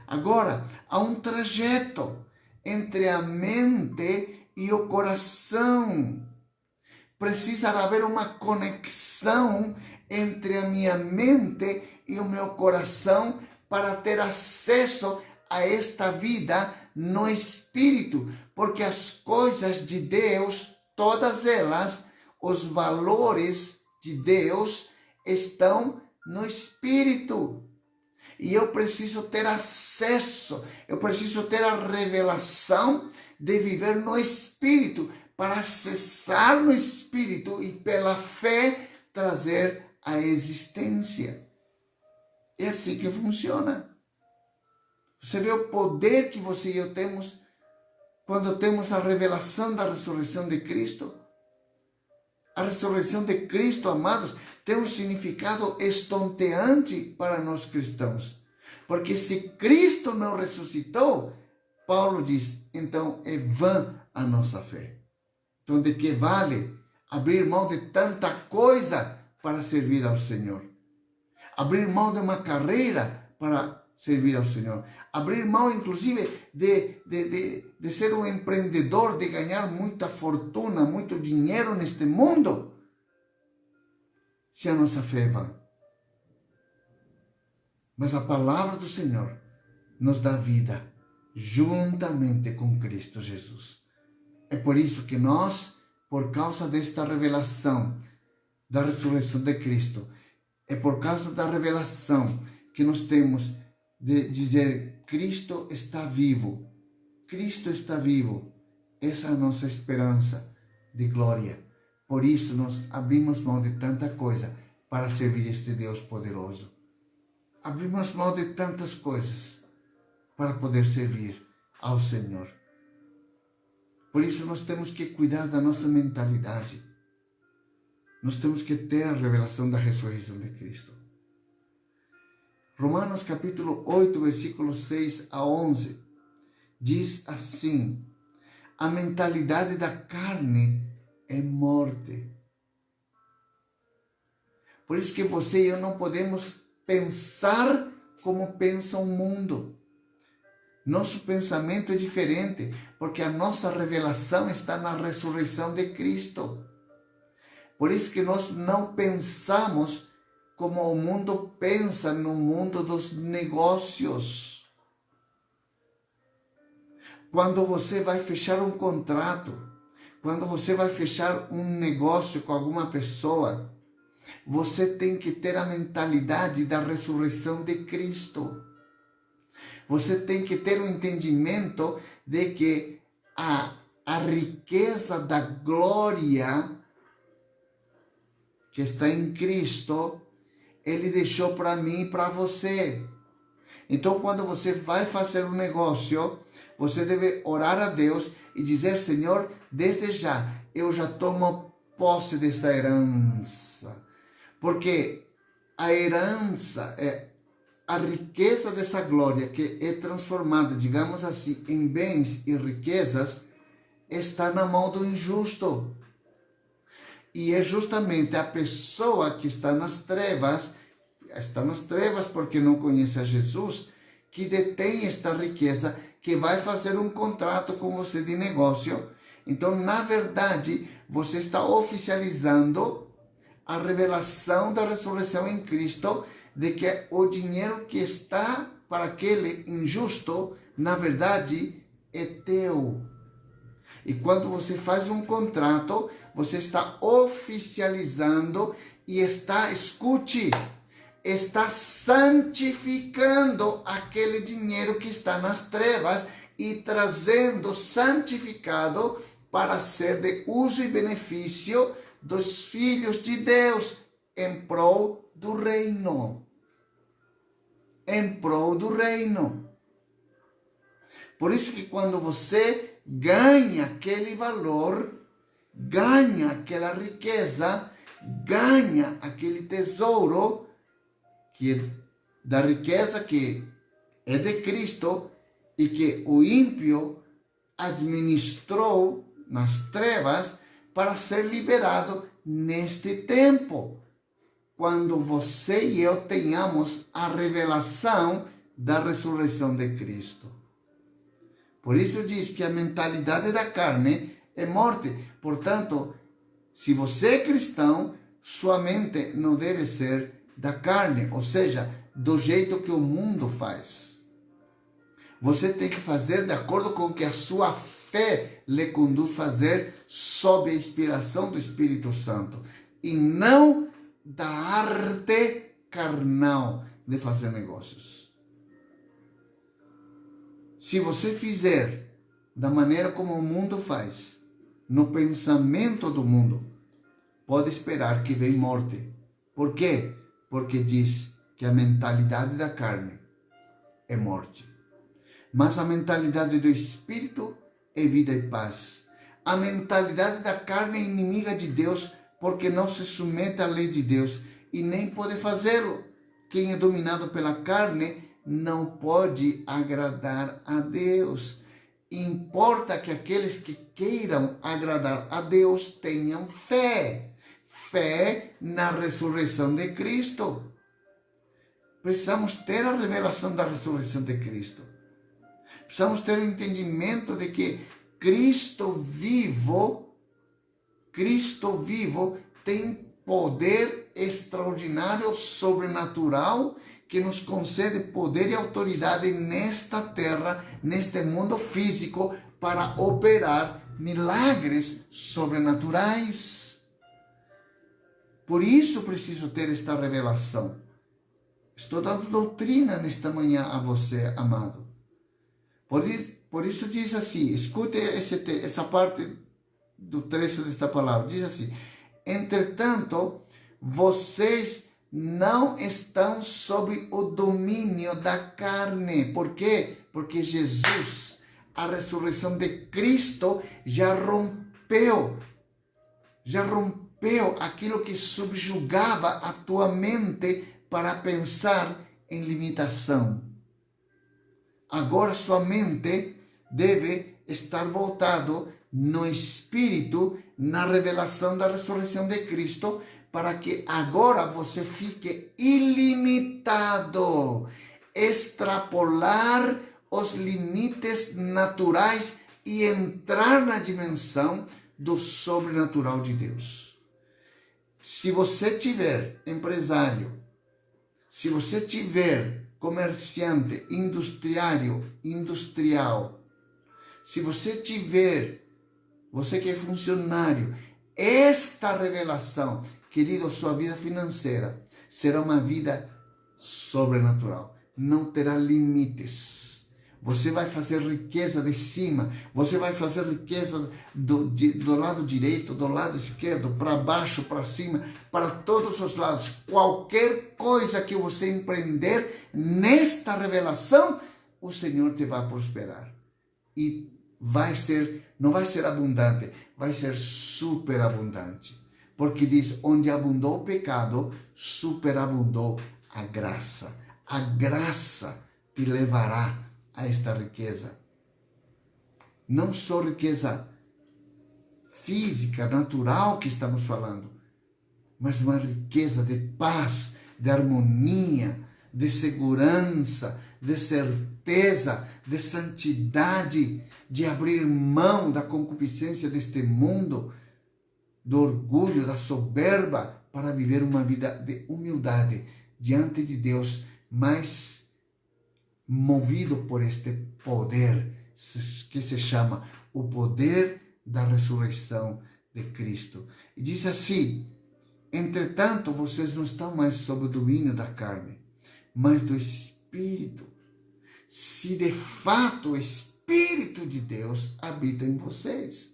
Speaker 1: Agora, há um trajeto entre a mente e o coração. Precisa haver uma conexão entre a minha mente e o meu coração para ter acesso a esta vida no Espírito. Porque as coisas de Deus, todas elas, os valores de Deus estão no Espírito. E eu preciso ter acesso, eu preciso ter a revelação de viver no Espírito, para acessar no Espírito e pela fé trazer a existência. É assim que funciona. Você vê o poder que você e eu temos quando temos a revelação da ressurreição de Cristo? A ressurreição de Cristo, amados, tem um significado estonteante para nós cristãos. Porque se Cristo não ressuscitou, Paulo diz, então é vã a nossa fé. Então de que vale abrir mão de tanta coisa para servir ao Senhor? Abrir mão de uma carreira para servir ao Senhor. Abrir mão, inclusive, de ser um empreendedor, de ganhar muita fortuna, muito dinheiro neste mundo, se a nossa fé é vã. Mas a palavra do Senhor nos dá vida juntamente com Cristo Jesus. É por isso que nós, por causa desta revelação da ressurreição de Cristo, é por causa da revelação que nós temos de dizer, Cristo está vivo. Cristo está vivo. Essa é a nossa esperança de glória. Por isso nós abrimos mão de tanta coisa para servir este Deus poderoso. Abrimos mão de tantas coisas para poder servir ao Senhor. Por isso nós temos que cuidar da nossa mentalidade. Nós temos que ter a revelação da ressurreição de Cristo. Romanos capítulo 8, versículos 6 a 11, diz assim, a mentalidade da carne é morte. Por isso que você e eu não podemos pensar como pensa o mundo. Nosso pensamento é diferente, porque a nossa revelação está na ressurreição de Cristo. Por isso que nós não pensamos como o mundo pensa no mundo dos negócios. Quando você vai fechar um contrato, quando você vai fechar um negócio com alguma pessoa, você tem que ter a mentalidade da ressurreição de Cristo. Você tem que ter o entendimento de que a riqueza da glória que está em Cristo, Ele deixou para mim e para você. Então, quando você vai fazer um negócio, você deve orar a Deus e dizer, Senhor, desde já, eu já tomo posse dessa herança. Porque a herança, a riqueza dessa glória que é transformada, digamos assim, em bens e riquezas, está na mão do injusto. E é justamente a pessoa que está nas trevas porque não conhece a Jesus, que detém esta riqueza, que vai fazer um contrato com você de negócio. Então, na verdade, você está oficializando a revelação da ressurreição em Cristo, de que o dinheiro que está para aquele injusto, na verdade, é teu. E quando você faz um contrato, você está oficializando e está santificando aquele dinheiro que está nas trevas e trazendo santificado para ser de uso e benefício dos filhos de Deus em prol do reino. Em prol do reino. Por isso que quando você ganha aquele valor, ganha aquela riqueza, ganha aquele tesouro, da riqueza que é de Cristo e que o ímpio administrou nas trevas para ser liberado neste tempo, quando você e eu tenhamos a revelação da ressurreição de Cristo. Por isso diz que a mentalidade da carne é morte. Portanto, se você é cristão, sua mente não deve ser da carne, ou seja, do jeito que o mundo faz. Você tem que fazer de acordo com o que a sua fé lhe conduz a fazer, sob a inspiração do Espírito Santo, e não da arte carnal de fazer negócios. Se você fizer da maneira como o mundo faz, no pensamento do mundo, pode esperar que venha morte. Por quê? Porque diz que a mentalidade da carne é morte. Mas a mentalidade do Espírito é vida e paz. A mentalidade da carne é inimiga de Deus, porque não se submete à lei de Deus e nem pode fazê-lo. Quem é dominado pela carne não pode agradar a Deus. Importa que aqueles que queiram agradar a Deus tenham fé. Fé na ressurreição de Cristo. Precisamos ter a revelação da ressurreição de Cristo. Precisamos ter o entendimento de que Cristo vivo tem poder extraordinário, sobrenatural, que nos concede poder e autoridade nesta terra, neste mundo físico, para operar milagres sobrenaturais. Por isso preciso ter esta revelação. Estou dando doutrina nesta manhã a você, amado. Por isso diz assim, escute essa parte do trecho desta palavra. Diz assim: entretanto, vocês não estão sob o domínio da carne. Por quê? Porque Jesus, a ressurreição de Cristo, já rompeu aquilo que subjugava a tua mente para pensar em limitação. Agora sua mente deve estar voltado no Espírito, na revelação da ressurreição de Cristo, para que agora você fique ilimitado, extrapolar os limites naturais e entrar na dimensão do sobrenatural de Deus. Se você tiver empresário, se você tiver comerciante, industrial, se você tiver, você que é funcionário, esta revelação, querido, sua vida financeira será uma vida sobrenatural. Não terá limites. Você vai fazer riqueza de cima, você vai fazer riqueza do lado direito, do lado esquerdo, para baixo, para cima, para todos os lados. Qualquer coisa que você empreender nesta revelação, o Senhor te vai prosperar. E não vai ser abundante, vai ser superabundante. Porque diz, onde abundou o pecado, superabundou a graça. A graça te levará a esta riqueza. Não só riqueza física, natural que estamos falando, mas uma riqueza de paz, de harmonia, de segurança, de certeza, de santidade, de abrir mão da concupiscência deste mundo, do orgulho, da soberba, para viver uma vida de humildade diante de Deus, mas movido por este poder que se chama o poder da ressurreição de Cristo. E diz assim: entretanto, vocês não estão mais sob o domínio da carne, mas do Espírito. Se de fato o Espírito de Deus habita em vocês.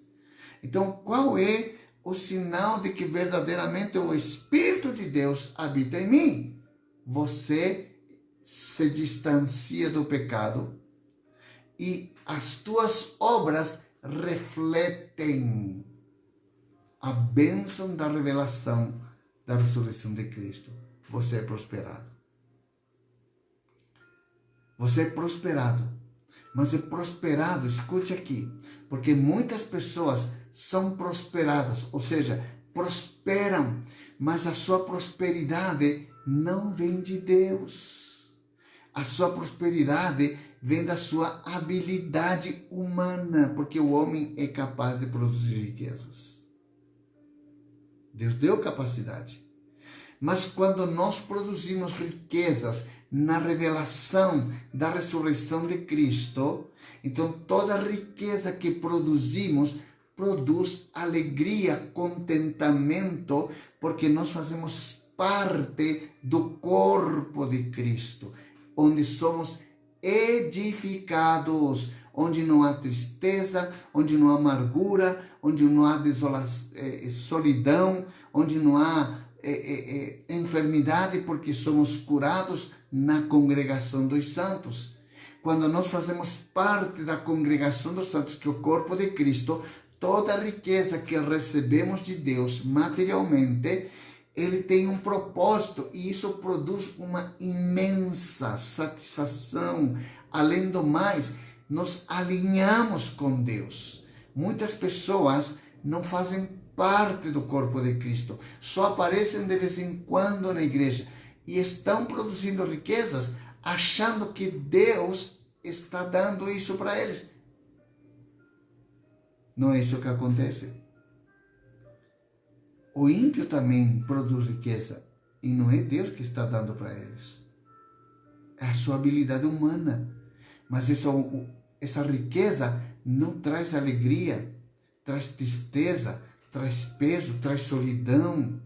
Speaker 1: Então, qual é o sinal de que verdadeiramente o Espírito de Deus habita em mim? Você se distancia do pecado e as tuas obras refletem a bênção da revelação da ressurreição de Cristo. Você é prosperado. Você é prosperado. Mas é prosperado, escute aqui, porque muitas pessoas são prosperadas, ou seja, prosperam, mas a sua prosperidade não vem de Deus. A sua prosperidade vem da sua habilidade humana, porque o homem é capaz de produzir riquezas. Deus deu capacidade. Mas quando nós produzimos riquezas na revelação da ressurreição de Cristo, então toda riqueza que produzimos produz alegria, contentamento, porque nós fazemos parte do corpo de Cristo, onde somos edificados, onde não há tristeza, onde não há amargura, onde não há solidão, onde não há enfermidade, porque somos curados na congregação dos santos. Quando nós fazemos parte da congregação dos santos, que é o corpo de Cristo, toda a riqueza que recebemos de Deus materialmente, ele tem um propósito, e isso produz uma imensa satisfação. Além do mais, nos alinhamos com Deus. Muitas pessoas não fazem parte do corpo de Cristo, só aparecem de vez em quando na igreja e estão produzindo riquezas, achando que Deus está dando isso para eles. Não é isso que acontece. O ímpio também produz riqueza e não é Deus que está dando para eles. É a sua habilidade humana. Mas essa riqueza não traz alegria, traz tristeza, traz peso, traz solidão.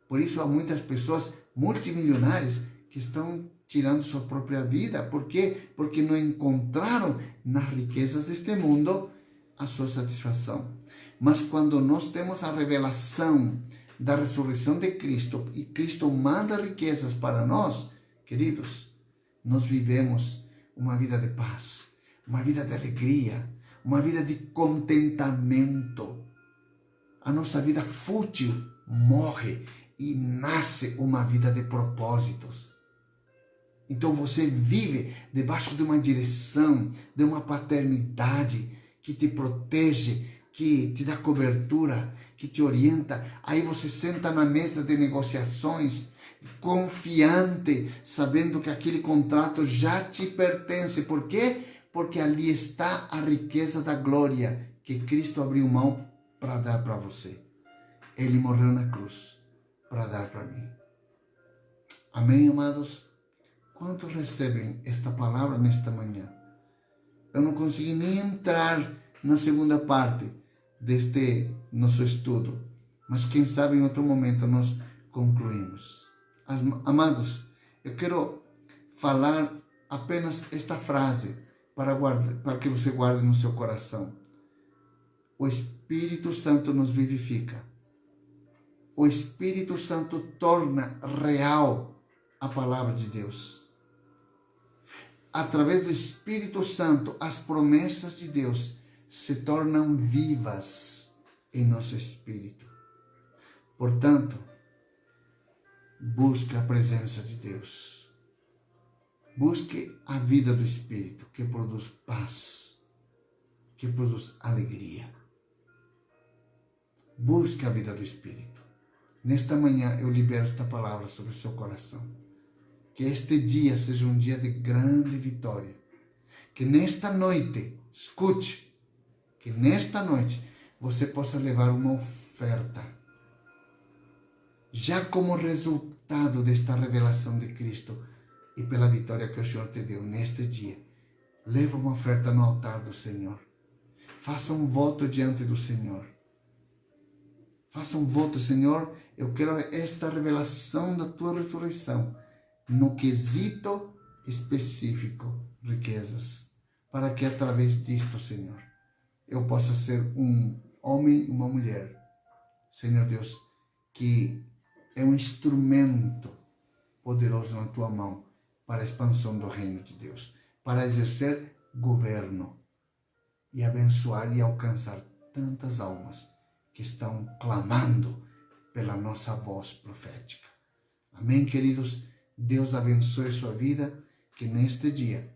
Speaker 1: Por isso há muitas pessoas multimilionárias que estão tirando sua própria vida. Por quê? Porque não encontraram nas riquezas deste mundo a sua satisfação. Mas quando nós temos a revelação da ressurreição de Cristo e Cristo manda riquezas para nós, queridos, nós vivemos uma vida de paz, uma vida de alegria, uma vida de contentamento. A nossa vida fútil morre e nasce uma vida de propósitos. Então você vive debaixo de uma direção, de uma paternidade que te protege, que te dá cobertura, que te orienta. Aí você senta na mesa de negociações, confiante, sabendo que aquele contrato já te pertence. Por quê? Porque ali está a riqueza da glória que Cristo abriu mão para dar para você. Ele morreu na cruz para dar para mim. Amém, amados? Quantos recebem esta palavra nesta manhã? Eu não consegui nem entrar na segunda parte deste nosso estudo, mas quem sabe em outro momento nós concluímos. Amados, eu quero falar apenas esta frase para que você guarde no seu coração. O Espírito Santo nos vivifica. O Espírito Santo torna real a palavra de Deus. Através do Espírito Santo, as promessas de Deus se tornam vivas em nosso espírito. Portanto, busque a presença de Deus. Busque a vida do Espírito, que produz paz, que produz alegria. Busque a vida do Espírito. Nesta manhã eu libero esta palavra sobre o seu coração. Que este dia seja um dia de grande vitória. Que nesta noite, escute, que nesta noite você possa levar uma oferta. Já como resultado desta revelação de Cristo e pela vitória que o Senhor te deu neste dia, leva uma oferta no altar do Senhor. Faça um voto diante do Senhor. Faça um voto, Senhor, eu quero esta revelação da tua ressurreição no quesito específico, riquezas, para que através disto, Senhor, eu possa ser um homem e uma mulher, Senhor Deus, que é um instrumento poderoso na tua mão para a expansão do reino de Deus, para exercer governo e abençoar e alcançar tantas almas que estão clamando pela nossa voz profética. Amém, queridos? Deus abençoe sua vida, que neste dia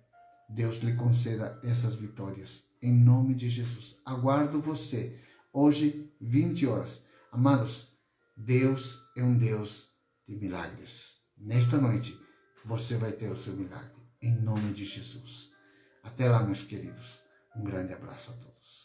Speaker 1: Deus lhe conceda essas vitórias. Em nome de Jesus. Aguardo você hoje, 20 horas. Amados, Deus é um Deus de milagres. Nesta noite, você vai ter o seu milagre. Em nome de Jesus. Até lá, meus queridos. Um grande abraço a todos.